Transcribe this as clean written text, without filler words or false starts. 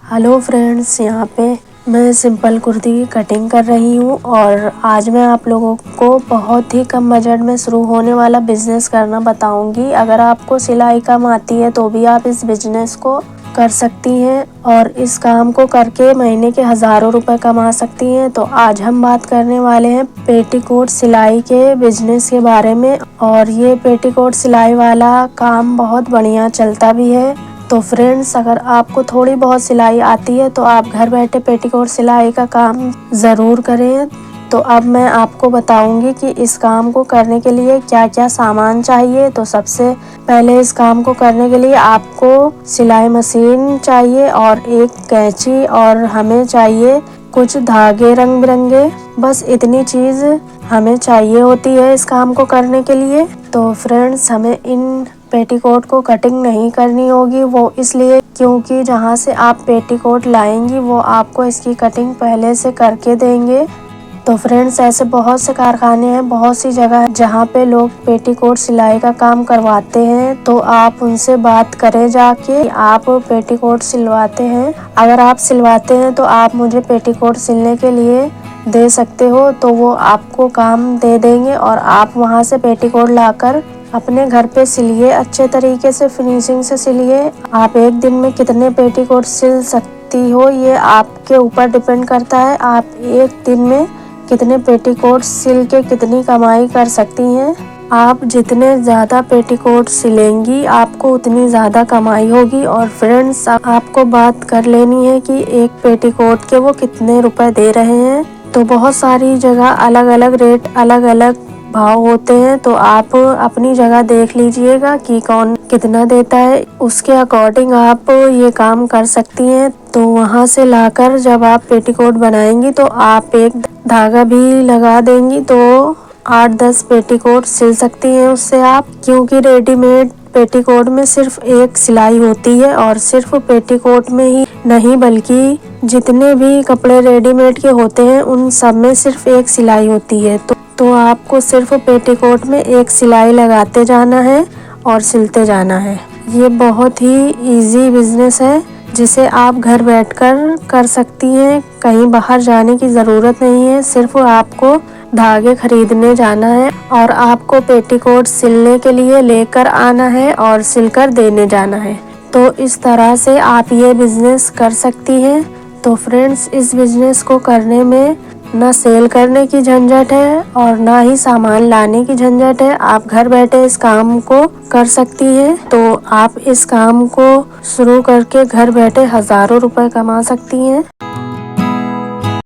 Hello friends, यहाँ पे मैं सिंपल कुर्ती की कटिंग कर रही हूँ और आज मैं आप लोगों को बहुत ही कम बजट में शुरू होने वाला बिजनेस करना बताऊंगी। अगर आपको सिलाई कम आती है तो भी आप इस बिजनेस को कर सकती हैं और इस काम को करके महीने के हज़ारों रुपए कमा सकती हैं। तो आज हम बात करने वाले हैं पेटीकोट सिलाई के बिजनेस के बारे में और ये पेटीकोट सिलाई वाला काम बहुत बढ़िया चलता भी है। तो फ्रेंड्स, अगर आपको थोड़ी बहुत सिलाई आती है तो आप घर बैठे पेटीकोट सिलाई का काम ज़रूर करें। तो अब मैं आपको बताऊंगी कि इस काम को करने के लिए क्या क्या सामान चाहिए। तो सबसे पहले इस काम को करने के लिए आपको सिलाई मशीन चाहिए और एक कैंची और हमें चाहिए कुछ धागे रंग बिरंगे। बस इतनी चीज़ हमें चाहिए होती है इस काम को करने के लिए। तो फ्रेंड्स, हमें इन पेटीकोट को कटिंग नहीं करनी होगी, वो इसलिए क्योंकि जहाँ से आप पेटीकोट लाएंगी वो आपको इसकी कटिंग पहले से करके देंगे। तो फ्रेंड्स, ऐसे बहुत से कारखाने हैं, बहुत सी जगह है जहाँ पे लोग पेटीकोट सिलाई का काम करवाते हैं। तो आप उनसे बात करें जाके आप पेटीकोट सिलवाते हैं। अगर आप सिलवाते हैं तो आप मुझे पेटीकोट सिलने के लिए दे सकते हो, तो वो आपको काम दे देंगे और आप वहाँ से पेटीकोट लाकर अपने घर पे सिलिए। अच्छे तरीके से फिनिशिंग से सिलिए। आप एक दिन में कितने पेटीकोट सिल सकती हो ये आपके ऊपर डिपेंड करता है। आप एक दिन में कितने पेटीकोट सिल के कितनी कमाई कर सकती हैं। आप जितने ज़्यादा पेटीकोट सिलेंगी आपको उतनी ज़्यादा कमाई होगी। और फ्रेंड्स, आपको बात कर लेनी है कि एक पेटीकोट के वो कितने रुपए दे रहे हैं। तो बहुत सारी जगह अलग अलग रेट, अलग अलग भाव होते हैं। तो आप अपनी जगह देख लीजिएगा कि कौन कितना देता है, उसके अकॉर्डिंग आप ये काम कर सकती हैं। तो वहाँ से लाकर जब आप पेटीकोट बनाएंगी तो आप एक धागा भी लगा देंगी तो 8-10 पेटीकोट सिल सकती हैं उससे आप। क्योंकि रेडीमेड पेटीकोट में सिर्फ एक सिलाई होती है और सिर्फ पेटीकोट में ही नहीं बल्कि जितने भी कपड़े रेडीमेड के होते हैं उन सब में सिर्फ एक सिलाई होती है। तो आपको सिर्फ पेटीकोट में एक सिलाई लगाते जाना है और सिलते जाना है। ये बहुत ही इजी बिजनेस है जिसे आप घर बैठकर कर सकती हैं। कहीं बाहर जाने की ज़रूरत नहीं है, सिर्फ आपको धागे खरीदने जाना है और आपको पेटीकोट सिलने के लिए लेकर आना है और सिलकर देने जाना है। तो इस तरह से आप ये बिजनेस कर सकती हैं। तो फ्रेंड्स, इस बिजनेस को करने में ना सेल करने की झंझट है और ना ही सामान लाने की झंझट है। आप घर बैठे इस काम को कर सकती हैं। तो आप इस काम को शुरू करके घर बैठे हज़ारों रुपए कमा सकती हैं।